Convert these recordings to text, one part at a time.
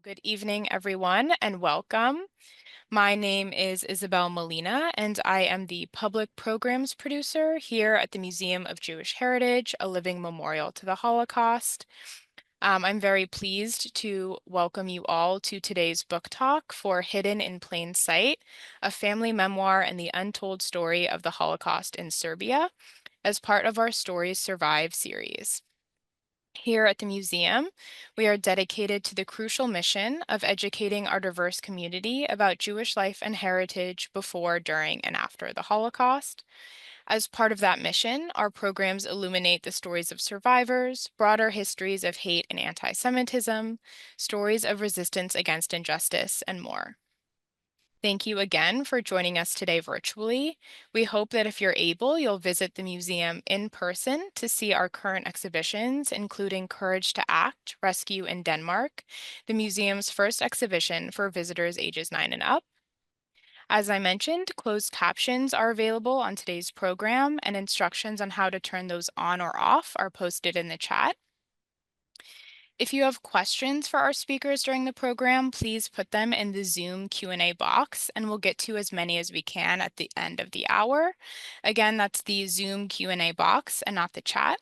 Good evening, everyone, and welcome. My name is Isabel Molina, and I am the public programs producer here at the Museum of Jewish Heritage, a living memorial to the Holocaust. I'm very pleased to welcome you all to today's book talk for Hidden in Plain Sight, a family memoir and the untold story of the Holocaust in Serbia, as part of our Stories Survive series. Here at the museum, we are dedicated to the crucial mission of educating our diverse community about Jewish life and heritage before, during, and after the Holocaust. As part of that mission, our programs illuminate the stories of survivors, broader histories of hate and anti-Semitism, stories of resistance against injustice, and more. Thank you again for joining us today virtually. We hope that if you're able, you'll visit the museum in person to see our current exhibitions, including Courage to Act, Rescue in Denmark, the museum's first exhibition for visitors ages 9 and up. As I mentioned, closed captions are available on today's program, and instructions on how to turn those on or off are posted in the chat. If you have questions for our speakers during the program, please put them in the Zoom Q&A box, and we'll get to as many as we can at the end of the hour. Again, that's the Zoom Q&A box and not the chat.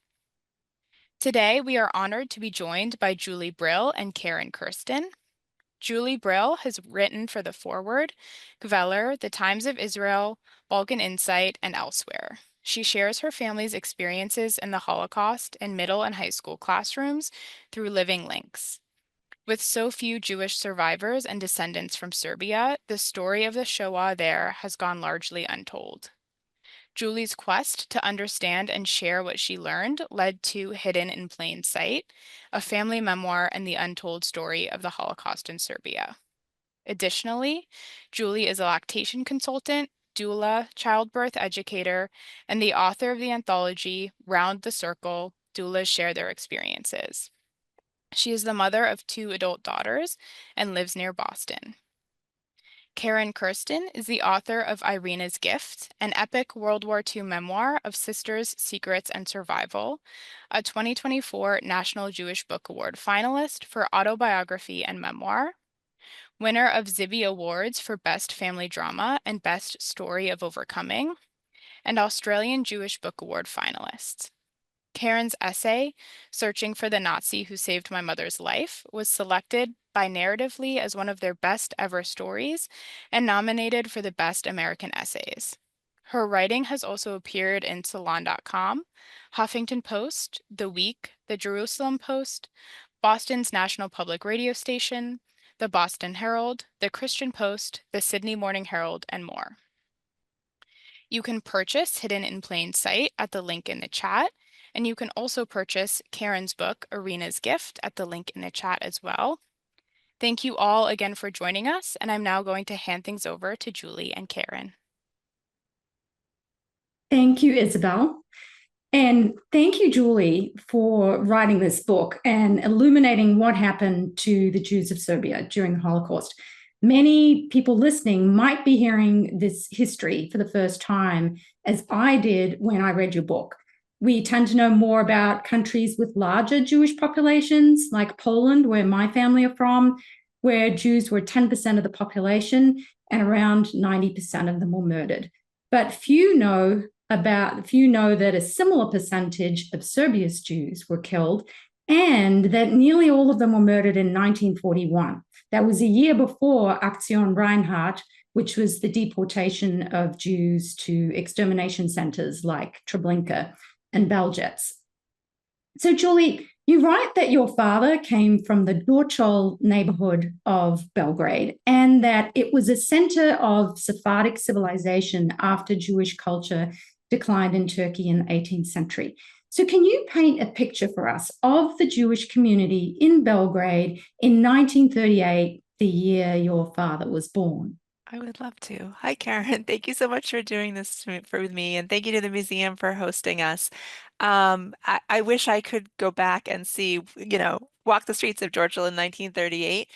Today, we are honored to be joined by Julie Brill and Karen Kirsten. Julie Brill has written for The Forward, Gveller, The Times of Israel, Balkan Insight, and elsewhere. She shares her family's experiences in the Holocaust in middle and high school classrooms through living links. With so few Jewish survivors and descendants from Serbia, the story of the Shoah there has gone largely untold. Julie's quest to understand and share what she learned led to Hidden in Plain Sight, a family memoir and the untold story of the Holocaust in Serbia. Additionally, Julie is a lactation consultant, doula, childbirth educator, and the author of the anthology Round the Circle, Doulas Share Their Experiences. She is the mother of 2 adult daughters and lives near Boston. Karen Kirsten is the author of Irina's Gift, an epic World War II memoir of sisters, secrets, and survival, a 2024 National Jewish Book Award finalist for autobiography and memoir, winner of Zibby Awards for Best Family Drama and Best Story of Overcoming, and Australian Jewish Book Award finalist. Karen's essay, Searching for the Nazi Who Saved My Mother's Life, was selected by Narratively as one of their best ever stories and nominated for the Best American Essays. Her writing has also appeared in Salon.com, Huffington Post, The Week, The Jerusalem Post, Boston's National Public Radio Station, the Boston Herald, the Christian Post, the Sydney Morning Herald, and more. You can purchase Hidden in Plain Sight at the link in the chat, and you can also purchase Karen's book, Irina's Gift, at the link in the chat as well. Thank you all again for joining us, and I'm now going to hand things over to Julie and Karen. Thank you, Isabel. And thank you, Julie, for writing this book and illuminating what happened to the Jews of Serbia during the Holocaust. Many people listening might be hearing this history for the first time, as I did when I read your book. We tend to know more about countries with larger Jewish populations, like Poland, where my family are from, where Jews were 10% of the population and around 90% of them were murdered. But few know that a similar percentage of Serbia's Jews were killed, and that nearly all of them were murdered in 1941. That was a year before Aktion Reinhardt, which was the deportation of Jews to extermination centers like Treblinka and Belgrade. So, Julie, you write that your father came from the Dorchol neighborhood of Belgrade and that it was a center of Sephardic civilization after Jewish culture declined in Turkey in the 18th century. So can you paint a picture for us of the Jewish community in Belgrade in 1938, the year your father was born? I would love to. Hi, Karen. Thank you so much for doing this with me, and thank you to the museum for hosting us. I wish I could go back and see, walked the streets of Georgia in 1938.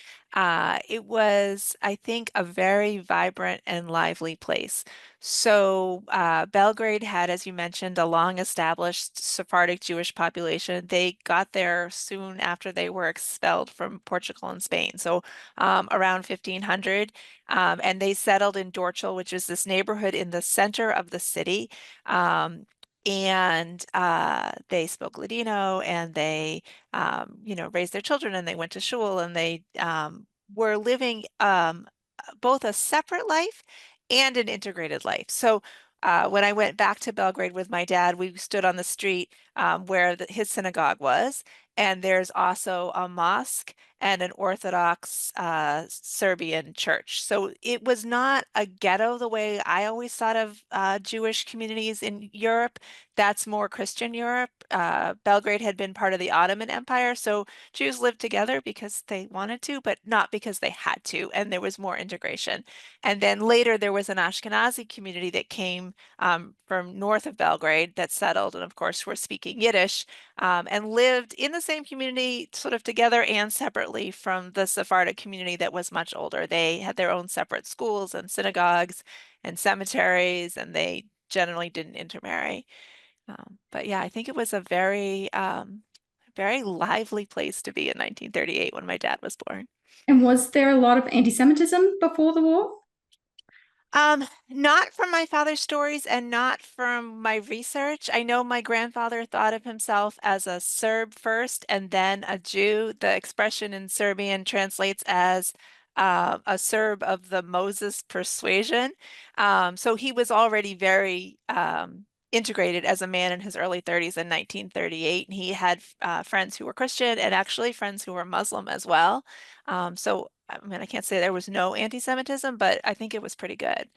It was, I think, a very vibrant and lively place. So Belgrade had, as you mentioned, a long-established Sephardic Jewish population. They got there soon after they were expelled from Portugal and Spain, so around 1500. And they settled in Dorchel, which is this neighborhood in the center of the city. And they spoke Ladino, and they, raised their children, and they went to shul, and they were living both a separate life and an integrated life. So when I went back to Belgrade with my dad, we stood on the street where his synagogue was, and there's also a mosque and an Orthodox Serbian church. So it was not a ghetto the way I always thought of Jewish communities in Europe. That's more Christian Europe. Belgrade had been part of the Ottoman Empire, so Jews lived together because they wanted to, but not because they had to, and there was more integration. And then later there was an Ashkenazi community that came from north of Belgrade that settled, and of course were speaking Yiddish, and lived in the same community sort of together and separately from the Sephardic community that was much older. They had their own separate schools and synagogues and cemeteries, and they generally didn't intermarry. But yeah, I think it was a very lively place to be in 1938 when my dad was born. And was there a lot of anti-Semitism before the war? Not from my father's stories and not from my research. I know my grandfather thought of himself as a Serb first and then a Jew. The expression in Serbian translates as a Serb of the Moses persuasion. So he was already very integrated as a man in his early 30s in 1938. And he had friends who were Christian and actually friends who were Muslim as well. So I mean, I can't say there was no anti-Semitism, but I think it was pretty good.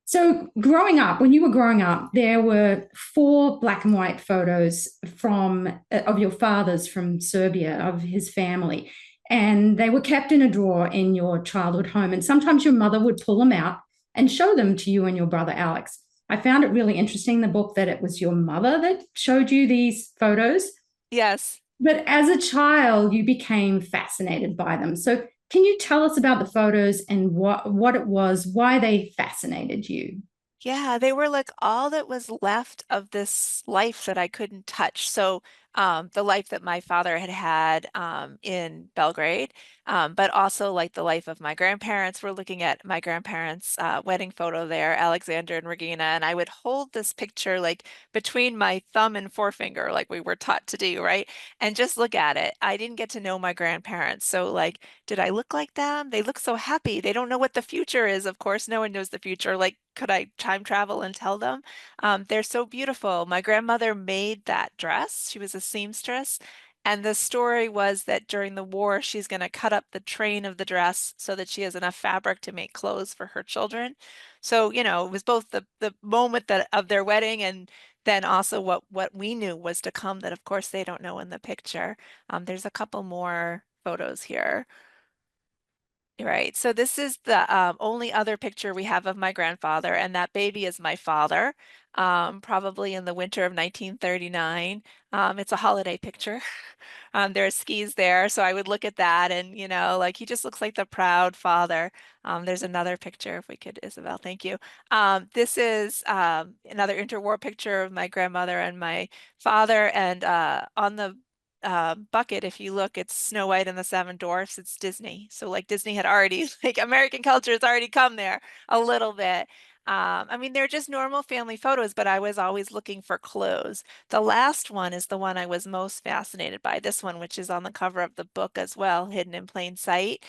So, growing up, when you were growing up, there were four black and white photos from of your father's from Serbia, of his family, and they were kept in a drawer in your childhood home. And sometimes your mother would pull them out and show them to you and your brother Alex. I found it really interesting in the book that it was your mother that showed you these photos. Yes. But as a child, you became fascinated by them. So, can you tell us about the photos and what it was, why they fascinated you? Yeah, they were like all that was left of this life that I couldn't touch. So, the life that my father had had in Belgrade, but also like the life of my grandparents. We're looking at my grandparents' wedding photo there, Alexander and Regina, and I would hold this picture like between my thumb and forefinger, like we were taught to do, right? And just look at it. I didn't get to know my grandparents, so like, did I look like them? They look so happy. They don't know what the future is. Of course, no one knows the future. Like, could I time travel and tell them? They're so beautiful. My grandmother made that dress. She was a seamstress. And the story was that during the war, she's going to cut up the train of the dress so that she has enough fabric to make clothes for her children. So, it was both the moment that of their wedding and then also what we knew was to come that of course they don't know in the picture. There's a couple more photos here. Right. So this is the only other picture we have of my grandfather, and that baby is my father, probably in the winter of 1939. It's a holiday picture. There are skis there, so I would look at that and, like he just looks like the proud father. There's another picture, if we could, Isabel, thank you. This is another interwar picture of my grandmother and my father, and on the bucket, if you look, it's Snow White and the Seven Dwarfs. It's Disney. So like Disney had already, like American culture has already come there a little bit. I mean, they're just normal family photos, but I was always looking for clues. The last one is the one I was most fascinated by, this one, which is on the cover of the book as well, Hidden in Plain Sight.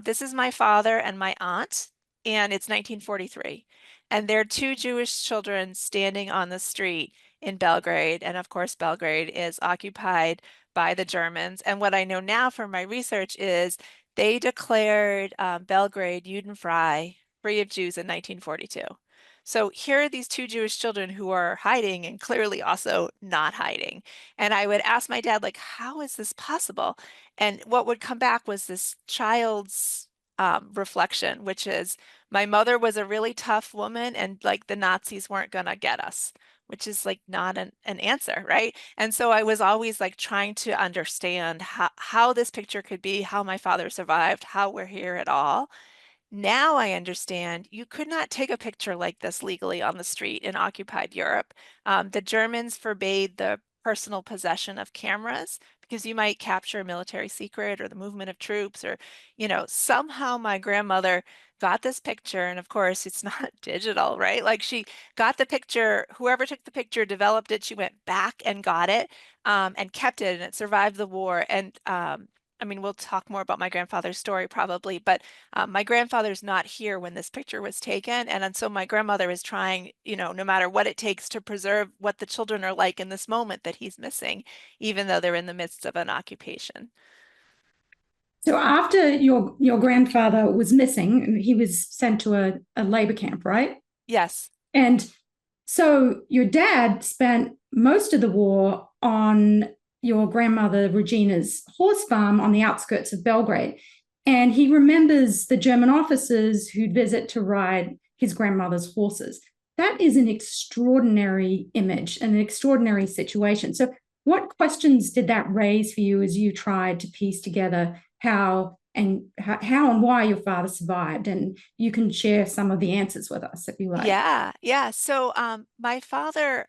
This is my father and my aunt, and it's 1943. And they're two Jewish children standing on the street in Belgrade. And of course, Belgrade is occupied by the Germans. And what I know now from my research is they declared Belgrade Judenfrei, free of Jews in 1942. So here are these two Jewish children who are hiding and clearly also not hiding. And I would ask my dad, like, how is this possible? And what would come back was this child's reflection, which is my mother was a really tough woman and like the Nazis weren't going to get us. which is like not an answer, right? And so I was always like trying to understand how this picture could be, how my father survived, how we're here at all. Now I understand you could not take a picture like this legally on the street in occupied Europe. The Germans forbade the personal possession of cameras because you might capture a military secret or the movement of troops or, somehow my grandmother got this picture. And of course, it's not digital, right? Like she got the picture, whoever took the picture developed it. She went back and got it and kept it, and it survived the war. And I mean, we'll talk more about my grandfather's story probably, but my grandfather's not here when this picture was taken. And so my grandmother is trying, no matter what it takes to preserve what the children are like in this moment that he's missing, even though they're in the midst of an occupation. So after your grandfather was missing, he was sent to a labor camp, right? Yes. And so your dad spent most of the war on your grandmother Regina's horse farm on the outskirts of Belgrade. And he remembers the German officers who'd visit to ride his grandmother's horses. That is an extraordinary image and an extraordinary situation. So, what questions did that raise for you as you tried to piece together how and why your father survived? And you can share some of the answers with us if you like. Yeah, yeah. So my father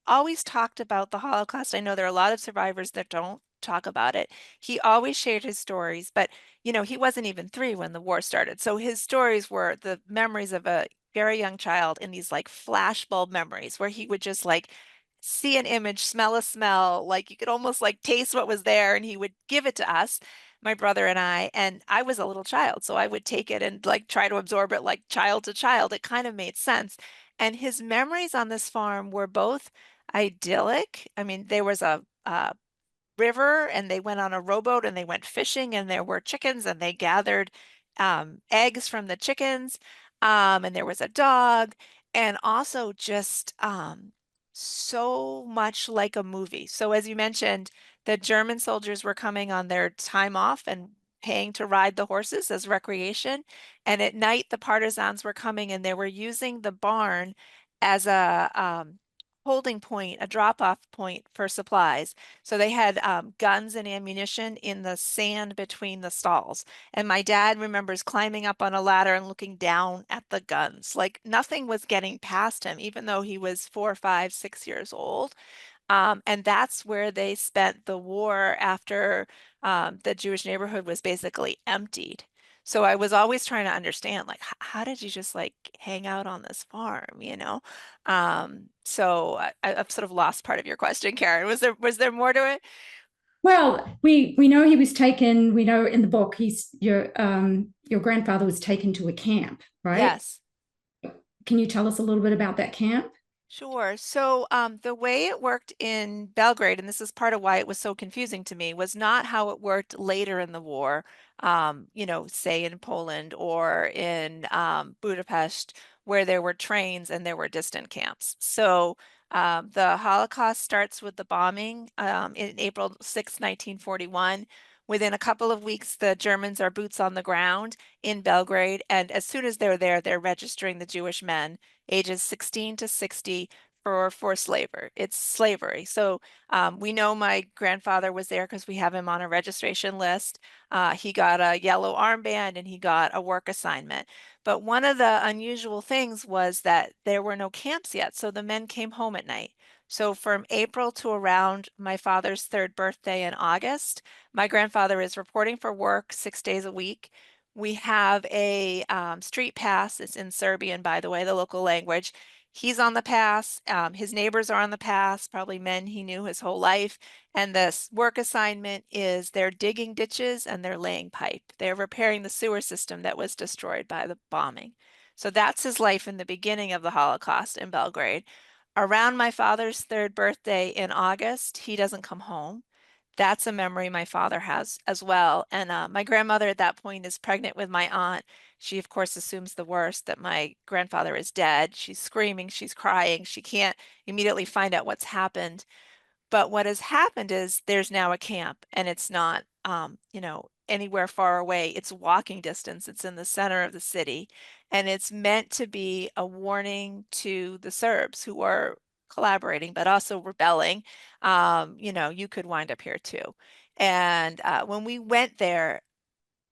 always talked about the Holocaust. I know there are a lot of survivors that don't talk about it. He always shared his stories, but he wasn't even 3 when the war started. So his stories were the memories of a very young child in these like flashbulb memories where he would just like see an image, smell a smell, like you could almost like taste what was there, and he would give it to us, my brother and I was a little child, so I would take it and like try to absorb it like child to child. It kind of made sense. And his memories on this farm were both idyllic. I mean, there was a river and they went on a rowboat and they went fishing and there were chickens and they gathered eggs from the chickens. And there was a dog and also just so much like a movie. So as you mentioned, the German soldiers were coming on their time off and paying to ride the horses as recreation. And at night, the partisans were coming and they were using the barn as a holding point, a drop-off point for supplies. So they had guns and ammunition in the sand between the stalls. And my dad remembers climbing up on a ladder and looking down at the guns. Like nothing was getting past him, even though he was 4, 5, 6 years old. And that's where they spent the war after the Jewish neighborhood was basically emptied. So I was always trying to understand, like, how did you just like hang out on this farm? So I've sort of lost part of your question, Karen. Was there more to it? Well, we know he was taken. We know in the book your grandfather was taken to a camp, right? Yes. Can you tell us a little bit about that camp? Sure. So the way it worked in Belgrade, and this is part of why it was so confusing to me, was not how it worked later in the war, say in Poland or in Budapest, where there were trains and there were distant camps. So the Holocaust starts with the bombing in April 6, 1941. Within a couple of weeks, the Germans are boots on the ground in Belgrade, and as soon as they're there, they're registering the Jewish men ages 16 to 60 for forced labor. It's slavery. So we know my grandfather was there because we have him on a registration list. He got a yellow armband and he got a work assignment. But one of the unusual things was that there were no camps yet. So the men came home at night. So from April to around my father's 3rd birthday in August, my grandfather is reporting for work 6 days a week. We have a street pass. It's in Serbian, by the way, the local language. He's on the pass. His neighbors are on the pass, probably men he knew his whole life. And this work assignment is they're digging ditches and they're laying pipe. They're repairing the sewer system that was destroyed by the bombing. So that's his life in the beginning of the Holocaust in Belgrade. Around my father's 3rd birthday in August, he doesn't come home. That's a memory my father has as well. And my grandmother at that point is pregnant with my aunt. She, of course, assumes the worst, that my grandfather is dead. She's screaming, she's crying. She can't immediately find out what's happened. But what has happened is there's now a camp and it's not, anywhere far away. It's walking distance. It's in the center of the city. And it's meant to be a warning to the Serbs who are collaborating, but also rebelling, you could wind up here too. And when we went there,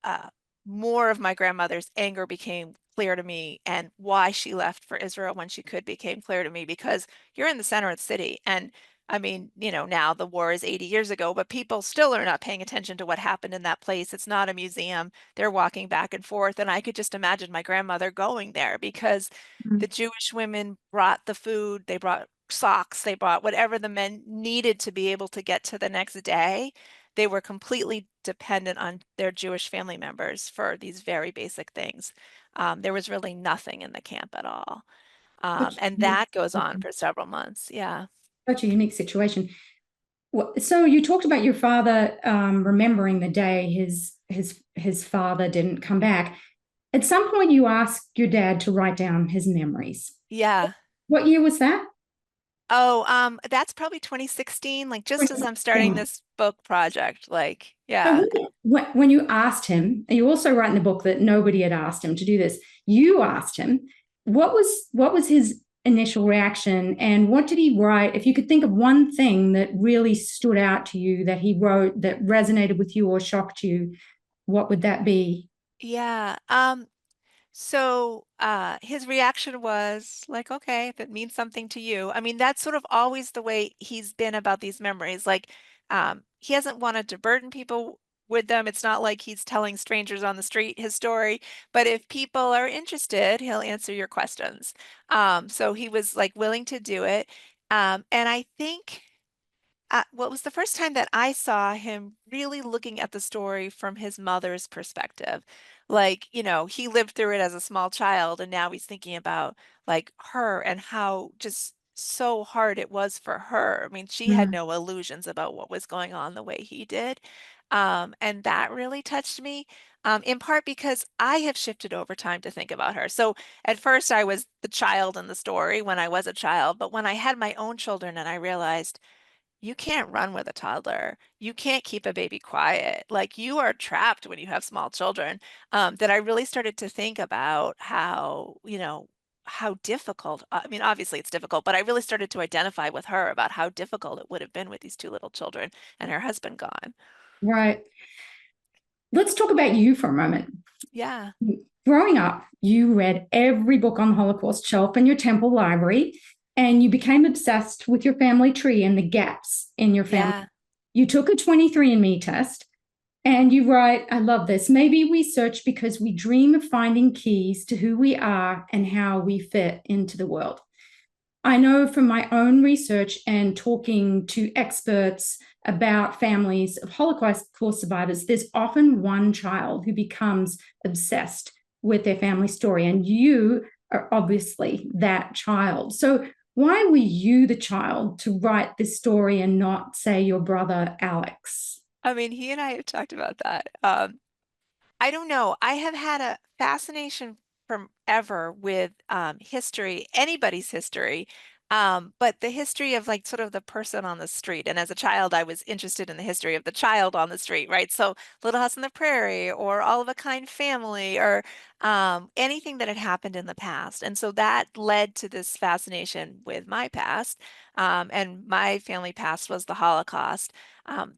uh, more of my grandmother's anger became clear to me, and why she left for Israel when she could became clear to me, because you're in the center of the city. And I mean, now the war is 80 years ago, but people still are not paying attention to what happened in that place. It's not a museum. They're walking back and forth. And I could just imagine my grandmother going there because the Jewish women brought the food, they brought socks, they brought whatever the men needed to be able to get to the next day. They were completely dependent on their Jewish family members for these very basic things. There was really nothing in the camp at all. And that goes on for several months. Yeah. Such a unique situation. So you talked about your father remembering the day his father didn't come back. At some point, you asked your dad to write down his memories. Yeah. What year was that? Oh, that's probably 2016, like just as I'm starting this book project. Like, yeah. So when you asked him, and you also write in the book that nobody had asked him to do this, you asked him, what was his initial reaction, and what did he write? If you could think of one thing that really stood out to you that he wrote that resonated with you or shocked you, what would that be? Yeah. So his reaction was like, okay, if it means something to you. I mean, that's sort of always the way he's been about these memories. Like, he hasn't wanted to burden people with them. It's not like he's telling strangers on the street his story, but if people are interested, he'll answer your questions. So he was like willing to do it. And I think well, it was the first time that I saw him really looking at the story from his mother's perspective. Like, he lived through it as a small child, and now he's thinking about like her and how just so hard it was for her. I mean, she had no illusions about what was going on the way he did. And that really touched me, in part because I have shifted over time to think about her. So at first, I was the child in the story when I was a child, but when I had my own children and I realized, you can't run with a toddler. You can't keep a baby quiet. Like, you are trapped when you have small children. That I really started to think about how difficult, I mean, obviously it's difficult, but I really started to identify with her about how difficult it would have been with these two little children and her husband gone. Right. Let's talk about you for a moment. Yeah. Growing up, you read every book on the Holocaust shelf in your temple library, and you became obsessed with your family tree and the gaps in your family. Yeah. You took a 23andMe test, and you write, I love this, maybe we search because we dream of finding keys to who we are and how we fit into the world. I know from my own research and talking to experts about families of Holocaust survivors, there's often one child who becomes obsessed with their family story, and you are obviously that child. So why were you the child to write this story and not, say, your brother Alex? I mean, he and I have talked about that. I don't know. I have had a fascination from ever with history, anybody's history, but the history of like sort of the person on the street. And as a child, I was interested in the history of the child on the street, right? So Little House on the Prairie or All of a Kind Family or anything that had happened in the past. And so that led to this fascination with my past. And my family past was the Holocaust.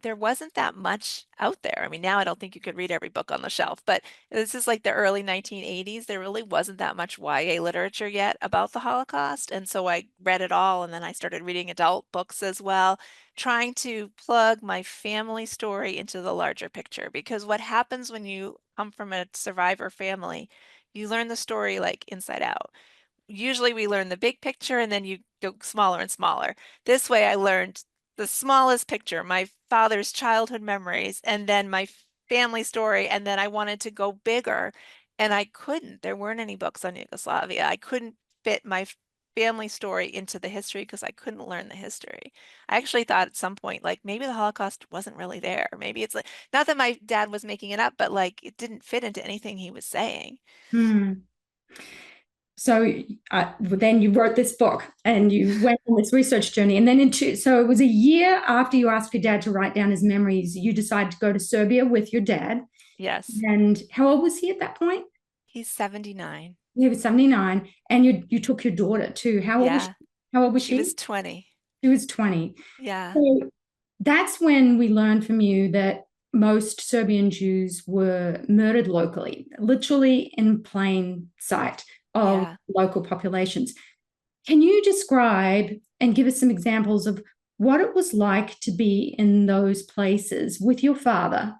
There wasn't that much out there. I mean, now I don't think you could read every book on the shelf, but this is like the early 1980s. There really wasn't that much YA literature yet about the Holocaust. And so I read it all, and then I started reading adult books as well, trying to plug my family story into the larger picture. Because what happens when you come from a survivor family, you learn the story like inside out. Usually we learn the big picture and then you go smaller and smaller. This way I learned the smallest picture, my father's childhood memories, and then my family story, and then I wanted to go bigger, and I couldn't. There weren't any books on Yugoslavia. I couldn't fit my family story into the history because I couldn't learn the history. I actually thought at some point, like, maybe the Holocaust wasn't really there. Maybe it's like, not that my dad was making it up, but like it didn't fit into anything he was saying. So then you wrote this book and you went on this research journey. And then so it was a year after you asked your dad to write down his memories, you decided to go to Serbia with your dad. Yes. And how old was he at that point? He's 79. He was 79. And you took your daughter too. How old was she? How old was She was she? 20. She was 20. Yeah. So that's when we learned from you that most Serbian Jews were murdered locally, literally in plain sight of Yeah. local populations. Can you describe and give us some examples of what it was like to be in those places with your father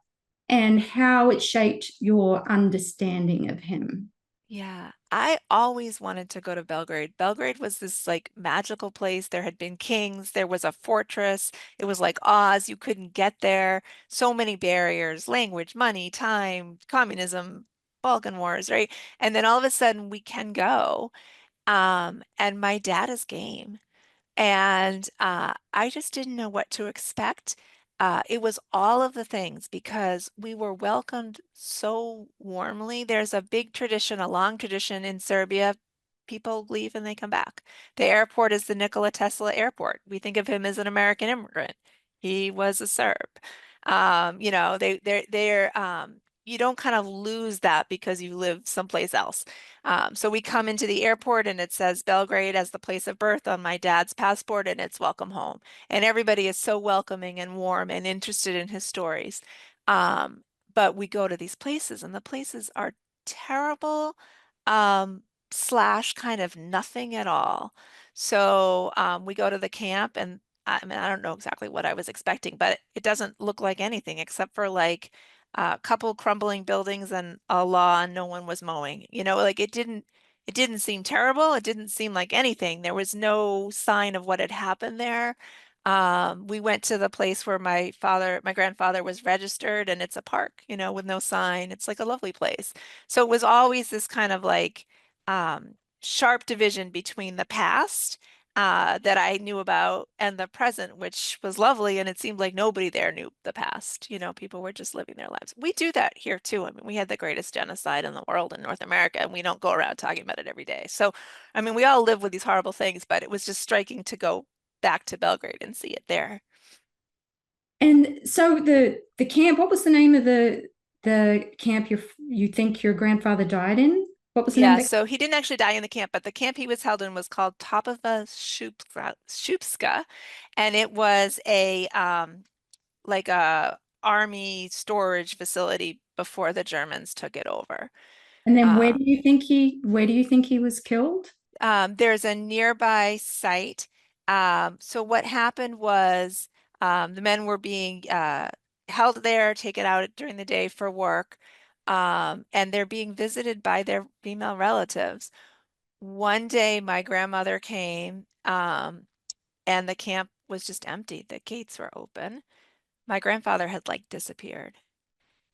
and how it shaped your understanding of him? Yeah, I always wanted to go to Belgrade. Belgrade was this like magical place. There had been kings, there was a fortress. It was like Oz, you couldn't get there. So many barriers, language, money, time, communism, Balkan Wars, right? And then all of a sudden we can go. And my dad is game. And I just didn't know what to expect. It was all of the things because we were welcomed so warmly. There's a big tradition, a long tradition in Serbia. People leave and they come back. The airport is the Nikola Tesla airport. We think of him as an American immigrant. He was a Serb. You don't kind of lose that because you live someplace else. So we come into the airport and it says Belgrade as the place of birth on my dad's passport, and it's welcome home. And everybody is so welcoming and warm and interested in his stories. But we go to these places, and the places are terrible, um, slash kind of nothing at all. So we go to the camp, and I mean, I don't know exactly what I was expecting, but it doesn't look like anything except for like a couple crumbling buildings and a lawn no one was mowing. Like it didn't seem terrible. It didn't seem like anything. There was no sign of what had happened there. We went to the place where my grandfather was registered, and it's a park, with no sign. It's like a lovely place. So it was always this kind of like sharp division between the past that I knew about and the present, which was lovely. And it seemed like nobody there knew the past. People were just living their lives. We do that here too. I mean, we had the greatest genocide in the world in North America, and we don't go around talking about it every day. So, I mean, we all live with these horrible things, but it was just striking to go back to Belgrade and see it there. And so the camp, what was the name of the camp you think your grandfather died in? What was the name Yeah, of the so he didn't actually die in the camp, but the camp he was held in was called Topova Shupska, and it was a like a army storage facility before the Germans took it over. and then Um, where do you think he was killed? there's a nearby site. So what happened was the men were being held there, taken out during the day for work, and they're being visited by their female relatives. One day, my grandmother came, and the camp was just empty. The gates were open. My grandfather had like disappeared.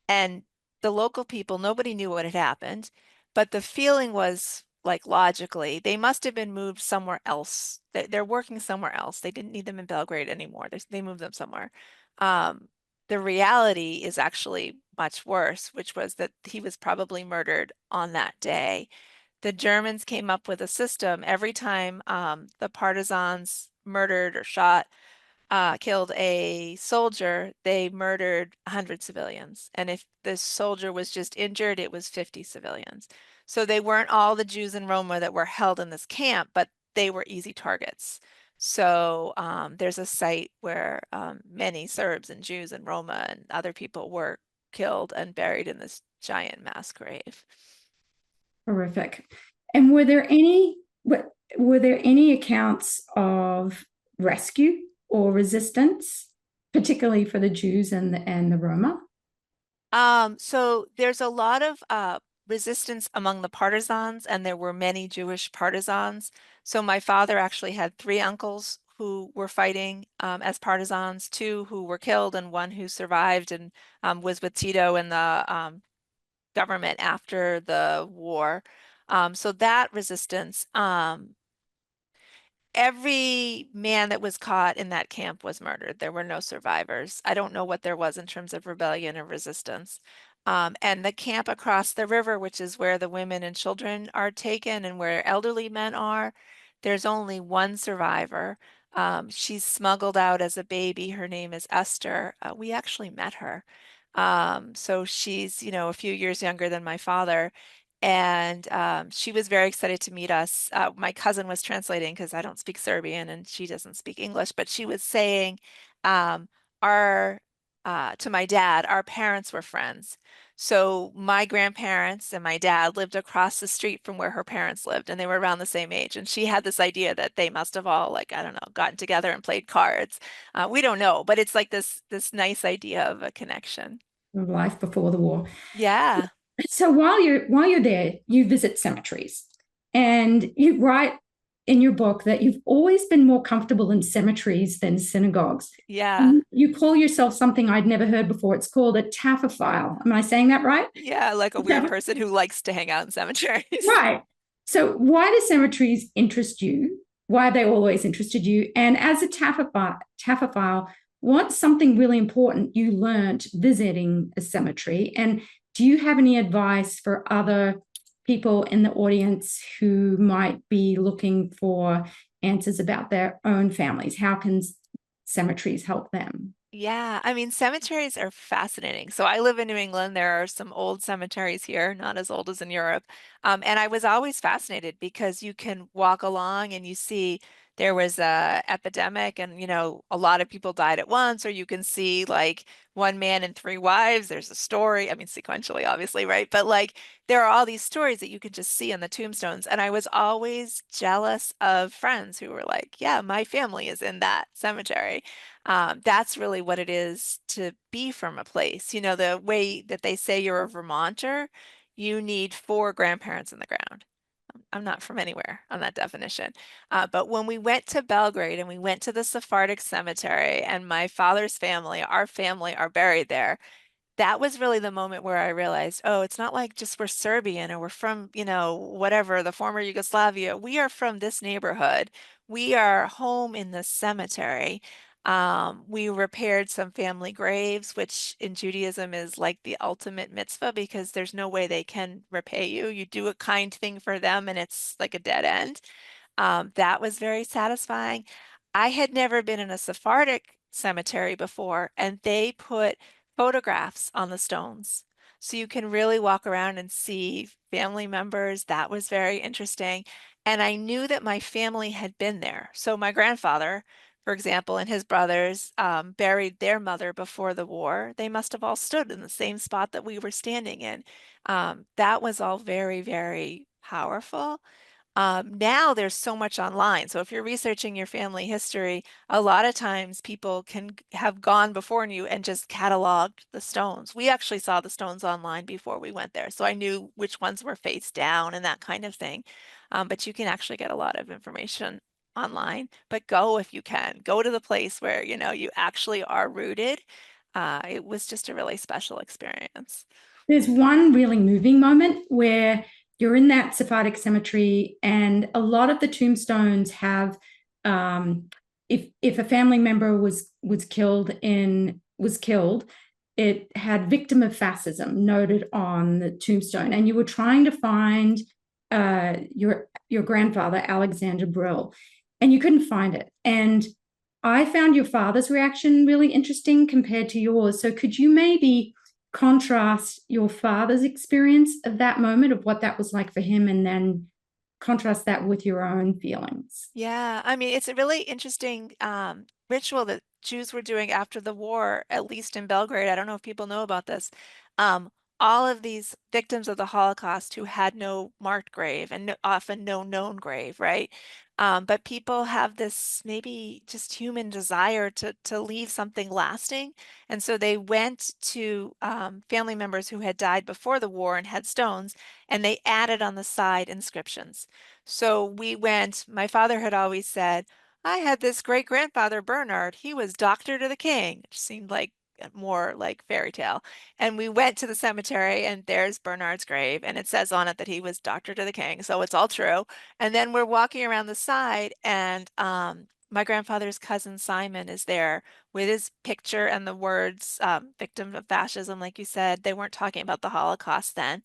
And the local people, nobody knew what had happened, but the feeling was like logically, they must have been moved somewhere else. They're working somewhere else. They didn't need them in Belgrade anymore. They moved them somewhere. Um, the reality is actually much worse, which was that he was probably murdered on that day. The Germans came up with a system every time the partisans murdered or shot killed a soldier, they murdered 100 civilians. And if the soldier was just injured, it was 50 civilians. So they weren't all the Jews in Roma that were held in this camp, but they were easy targets. So there's a site where many Serbs and Jews in Roma and other people were killed and buried in this giant mass grave. Horrific. And were there any accounts of rescue or resistance, particularly for the Jews and the Roma? So there's a lot of resistance among the partisans, and there were many Jewish partisans. So my father actually had three uncles who were fighting as partisans, two who were killed, and one who survived and was with Tito in the government after the war. So that resistance, every man that was caught in that camp was murdered. There were no survivors. I don't know what there was in terms of rebellion or resistance. And the camp across the river, which is where the women and children are taken and where elderly men are, there's only one survivor. She's smuggled out as a baby. Her name is Esther. We actually met her. So she's, a few years younger than my father. And she was very excited to meet us. My cousin was translating because I don't speak Serbian and she doesn't speak English, but she was saying, um, our to my dad, our parents were friends. So my grandparents and my dad lived across the street from where her parents lived, and they were around the same age. And she had this idea that they must have all, like, I don't know, gotten together and played cards. We don't know, but it's like this nice idea of a connection. Life before the war. Yeah. So while you're there, you visit cemeteries, and you write in your book that you've always been more comfortable in cemeteries than synagogues. Yeah. You call yourself something I'd never heard before. It's called a taphophile. Am I saying that right? Yeah, like a weird person who likes to hang out in cemeteries. Right. So why do cemeteries interest you? Why have they always interested you? And as a taphophile, what's something really important you learned visiting a cemetery? And do you have any advice for other people in the audience who might be looking for answers about their own families? How can cemeteries help them? Yeah, I mean, cemeteries are fascinating. So I live in New England. There are some old cemeteries here, not as old as in Europe. And I was always fascinated because you can walk along and you see there was a epidemic and, a lot of people died at once, or you can see like one man and three wives. There's a story. I mean, sequentially, obviously, right? But like there are all these stories that you can just see on the tombstones. And I was always jealous of friends who were like, yeah, my family is in that cemetery. That's really what it is to be from a place. The way that they say you're a Vermonter, you need four grandparents in the ground. I'm not from anywhere on that definition. But when we went to Belgrade and we went to the Sephardic cemetery, and my father's family, our family, are buried there, that was really the moment where I realized, oh, it's not like just we're Serbian or we're from, whatever, the former Yugoslavia. We are from this neighborhood. We are home in the cemetery. We repaired some family graves, which in Judaism is like the ultimate mitzvah because there's no way they can repay you. You do a kind thing for them and it's like a dead end. That was very satisfying. I had never been in a Sephardic cemetery before, and they put photographs on the stones. So you can really walk around and see family members. That was very interesting. And I knew that my family had been there. So my grandfather, for example, and his brothers buried their mother before the war. They must have all stood in the same spot that we were standing in. That was all very, very powerful. Now there's so much online. So if you're researching your family history, a lot of times people can have gone before you and just cataloged the stones. We actually saw the stones online before we went there. So I knew which ones were face down and that kind of thing. But you can actually get a lot of information online. But go if you can. Go to the place where, you actually are rooted. It was just a really special experience. There's one really moving moment where you're in that Sephardic cemetery, and a lot of the tombstones have, if a family member was killed, it had victim of fascism noted on the tombstone, and you were trying to find your grandfather Alexander Brill, and you couldn't find it. And I found your father's reaction really interesting compared to yours. So could you maybe contrast your father's experience of that moment, of what that was like for him, and then contrast that with your own feelings? Yeah, I mean, it's a really interesting ritual that Jews were doing after the war, at least in Belgrade. I don't know if people know about this. Um, all of these victims of the Holocaust who had no marked grave and often no known grave, right? But people have this maybe just human desire to leave something lasting. And so they went to family members who had died before the war and had stones, and they added on the side inscriptions. So we went, my father had always said, I had this great grandfather, Bernard. He was doctor to the king. It seemed like more like fairy tale. And we went to the cemetery, and there's Bernard's grave, and it says on it that he was doctor to the king. So it's all true. And then we're walking around the side, and my grandfather's cousin Simon is there with his picture and the words victim of fascism, like you said. They weren't talking about the Holocaust then.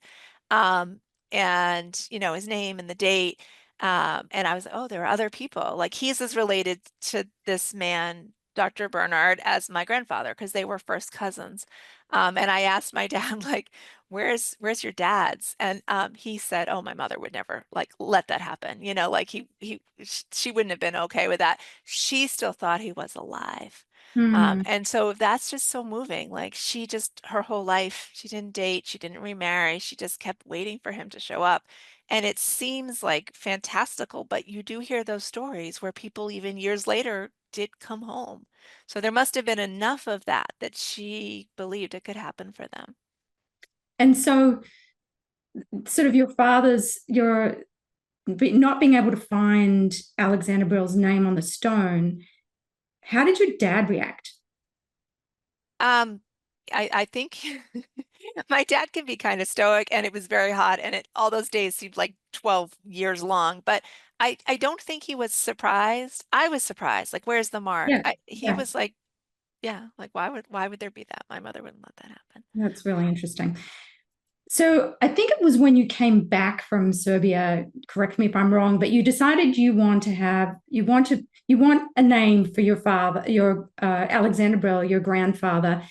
Um, and his name and the date. And I was, oh, there are other people. Like he's as related to this man, Dr. Bernard, as my grandfather, because they were first cousins. And I asked my dad, like, where's your dad's? And he said, oh, my mother would never like let that happen. You know, like she wouldn't have been okay with that. She still thought he was alive. Hmm. And so that's just so moving. Like she just, her whole life, she didn't date, she didn't remarry, she just kept waiting for him to show up. And it seems like fantastical, but you do hear those stories where people even years later did come home. So there must have been enough of that that she believed it could happen for them. And so, sort of your father's, your not being able to find Alexander Brill's name on the stone, how did your dad react? Um, I think my dad can be kind of stoic, and it was very hot, and all those days seemed like 12 years long. But I don't think he was surprised. I was surprised. Like, where's the mark? Yeah, He yeah, was like, yeah, like why would there be that? My mother wouldn't let that happen. that's really interesting. So I think it was when you came back from Serbia, correct me if I'm wrong, but you decided you want a name for your father, your Alexander Brill, your grandfather,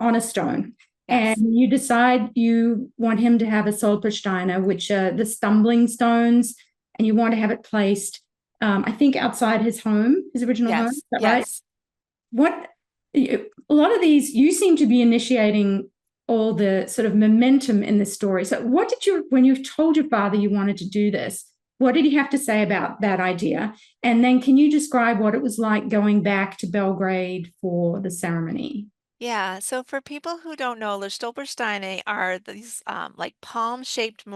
on a stone. And Yes. you decide you want him to have a Stolpersteiner, which are the stumbling stones, and you want to have it placed, I think, outside his home, his original home. Is Yes. that right? Yes. What a lot of these, you seem to be initiating all the sort of momentum in this story. So, what did you, when you told your father you wanted to do this, what did he have to say about that idea? And then, can you describe what it was like going back to Belgrade for the ceremony? Yeah, so for people who don't know, the Stolpersteine are these like palm-sized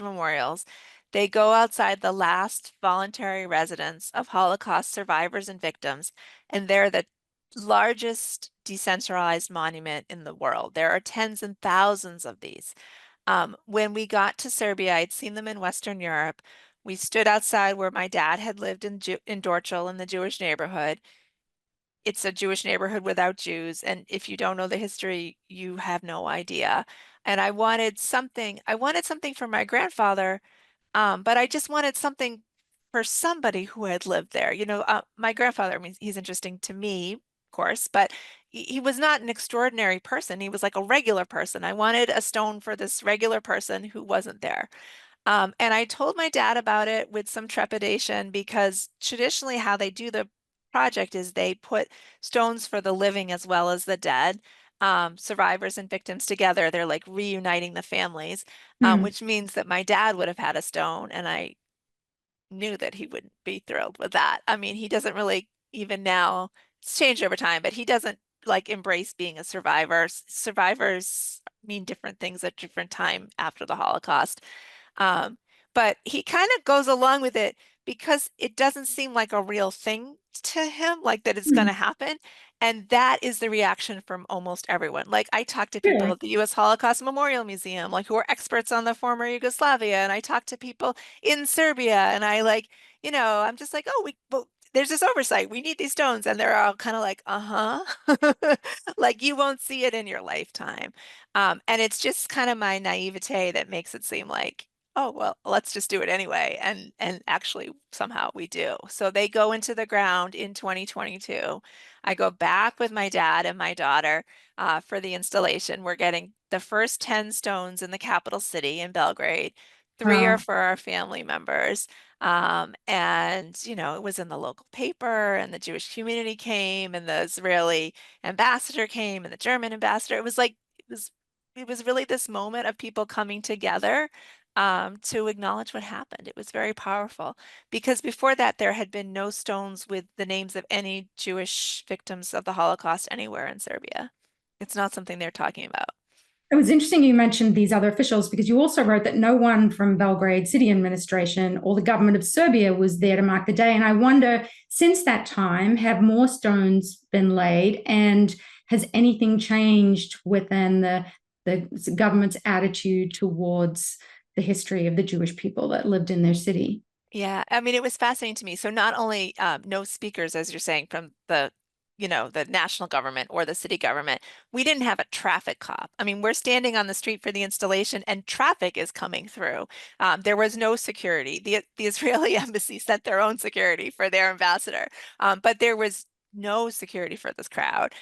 memorials. They go outside the last voluntary residence of Holocaust survivors and victims, and they're the largest decentralized monument in the world. There are tens and thousands of these. When we got to Serbia, I'd seen them in Western Europe. We stood outside where my dad had lived in Dorchel in the Jewish neighborhood. It's a Jewish neighborhood without Jews, and if you don't know the history, you have no idea. And I wanted something for my grandfather, but I just wanted something for somebody who had lived there. You know, my grandfather, I mean, he's interesting to me, of course, but he was not an extraordinary person. He was like a regular person. I wanted a stone for this regular person who wasn't there. And I told my dad about it with some trepidation because traditionally how they do the project is they put stones for the living as well as the dead, survivors and victims together. They're like reuniting the families, Hmm. which means that my dad would have had a stone, and I knew that he wouldn't be thrilled with that. I mean, he doesn't really even now, it's changed over time, but he doesn't like embrace being a survivor. Survivors mean different things at different time after the Holocaust. Um, but he kind of goes along with it because it doesn't seem like a real thing to him, like that it's going Hmm. to happen. And that is the reaction from almost everyone. Like I talk to people Really? at the U.S. Holocaust Memorial Museum, like who are experts on the former Yugoslavia, and I talk to people in Serbia, and I like, I'm just like, oh, well, there's this oversight. We need these stones, and they're all kind of like, uh-huh, like you won't see it in your lifetime. And it's just kind of my naivete that makes it seem like, oh, well, let's just do it anyway. And actually somehow we do. So they go into the ground in 2022. I go back with my dad and my daughter for the installation. We're getting the first 10 stones in the capital city in Belgrade. Three are Wow. for our family members. And, it was in the local paper, and the Jewish community came, and the Israeli ambassador came, and the German ambassador. It was really this moment of people coming together to acknowledge what happened. It was very powerful because before that, there had been no stones with the names of any Jewish victims of the Holocaust anywhere in Serbia. It's not something they're talking about. It was interesting you mentioned these other officials because you also wrote that no one from Belgrade city administration or the government of Serbia was there to mark the day. And I wonder, since that time, have more stones been laid, and has anything changed within the government's attitude towards the history of the Jewish people that lived in their city? Yeah, I mean, it was fascinating to me. So not only no speakers, as you're saying, from the national government or the city government, we didn't have a traffic cop. I mean, we're standing on the street for the installation, and traffic is coming through. There was no security. The Israeli embassy sent their own security for their ambassador, but there was no security for this crowd,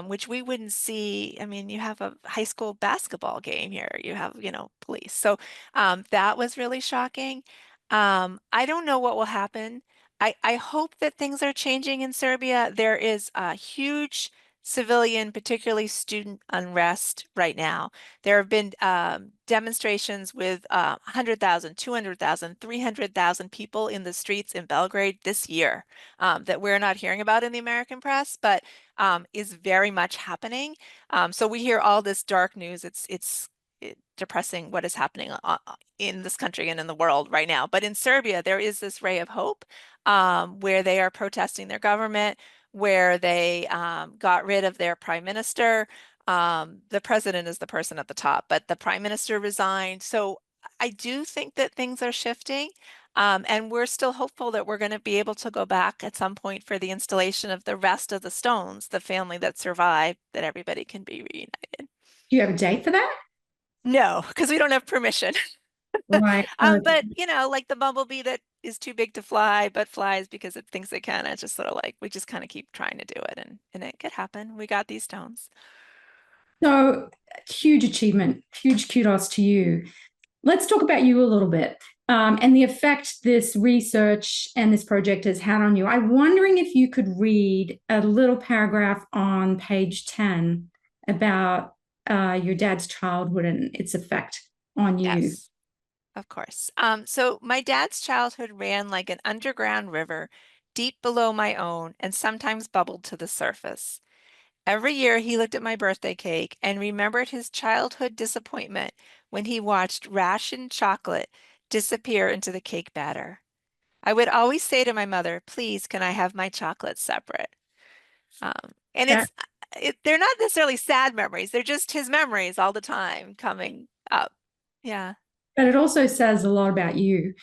which we wouldn't see. I mean, you have a high school basketball game here, you have, police. So that was really shocking. I don't know what will happen. I hope that things are changing in Serbia. There is a huge civilian, particularly student unrest right now. There have been demonstrations with 100,000, 200,000, 300,000 people in the streets in Belgrade this year that we're not hearing about in the American press, but is very much happening. So we hear all this dark news. It's depressing what is happening in this country and in the world right now. But in Serbia, there is this ray of hope where they are protesting their government, where they got rid of their prime minister. The president is the person at the top, but the prime minister resigned. So I do think that things are shifting. And we're still hopeful that we're going to be able to go back at some point for the installation of the rest of the stones, the family that survived, that everybody can be reunited. Do you have a date for that? No, because we don't have permission. Right. But like the bumblebee that is too big to fly, but flies because it thinks it can. It's just sort of like we just kind of keep trying to do it, and it could happen. We got these stones. So huge achievement, huge kudos to you. Let's talk about you a little bit and the effect this research and this project has had on you. I'm wondering if you could read a little paragraph on page 10 about your dad's childhood and its effect on you. Yes, of course. So my dad's childhood ran like an underground river, deep below my own, and sometimes bubbled to the surface. Every year he looked at my birthday cake and remembered his childhood disappointment when he watched rationed chocolate disappear into the cake batter. I would always say to my mother, please, can I have my chocolate separate? And That they're not necessarily sad memories. They're just his memories all the time coming up. Yeah. But it also says a lot about you.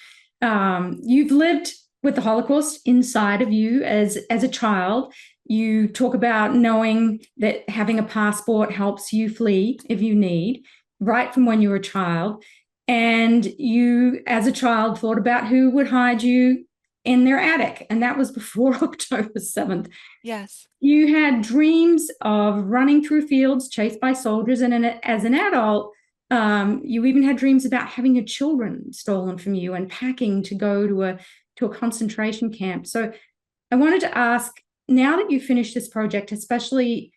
You've lived with the Holocaust inside of you as a child. You talk about knowing that having a passport helps you flee if you need, right from when you were a child. And you, as a child, thought about who would hide you in their attic. And that was before October 7th. Yes. You had dreams of running through fields chased by soldiers. And as an adult, you even had dreams about having your children stolen from you and packing to go to a concentration camp. So I wanted to ask, now that you finished this project, especially,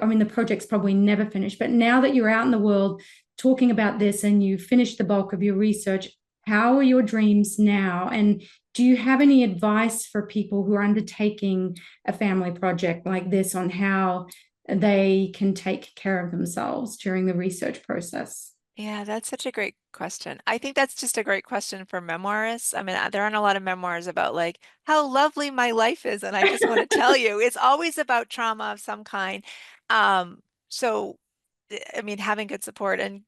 I mean, the project's probably never finished, but now that you're out in the world talking about this and you finished the bulk of your research, how are your dreams now? And do you have any advice for people who are undertaking a family project like this on how they can take care of themselves during the research process? Yeah, that's such a great question. I think that's just a great question for memoirists. I mean, there aren't a lot of memoirs about like how lovely my life is, and I just want to tell you, it's always about trauma of some kind. So I mean, having good support and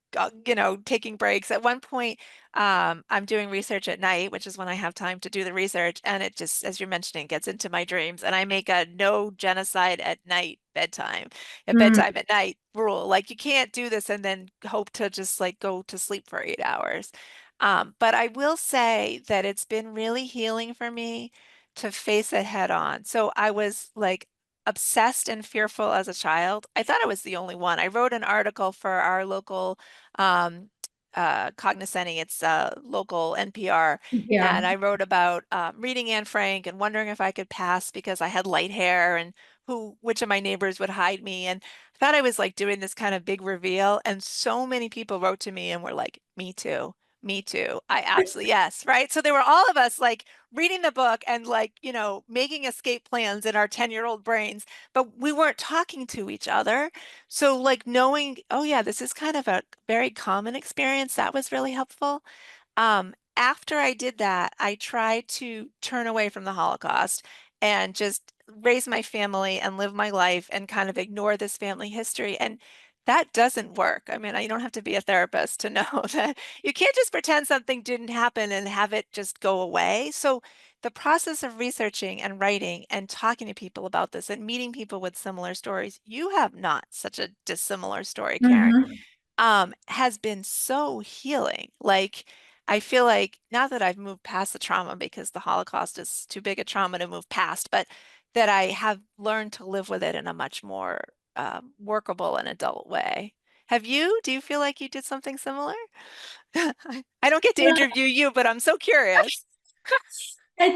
taking breaks. At one point, I'm doing research at night, which is when I have time to do the research, and it just, as you're mentioning, gets into my dreams, and I make a no genocide at night bedtime at night rule. Like you can't do this and then hope to just like go to sleep for 8 hours. But I will say that it's been really healing for me to face it head on. So I was like obsessed and fearful as a child. I thought I was the only one. I wrote an article for our local Cognoscenti, it's local NPR, Yeah. and I wrote about reading Anne Frank and wondering if I could pass because I had light hair and which of my neighbors would hide me. And I thought I was like doing this kind of big reveal. And so many people wrote to me and were like, me too. Me too. I absolutely, yes, right? So there were all of us like reading the book and like, making escape plans in our 10-year-old brains, but we weren't talking to each other. So like knowing, oh yeah, this is kind of a very common experience, that was really helpful. After I did that, I tried to turn away from the Holocaust and just raise my family and live my life and kind of ignore this family history. And that doesn't work. I mean, you don't have to be a therapist to know that you can't just pretend something didn't happen and have it just go away. So the process of researching and writing and talking to people about this and meeting people with similar stories, you have not such a dissimilar story, Karen, Mhm. has been so healing. Like, I feel like now that I've moved past the trauma because the Holocaust is too big a trauma to move past, but that I have learned to live with it in a much more workable and adult way. Have you? Do you feel like you did something similar? I don't get to interview you, but I'm so curious. I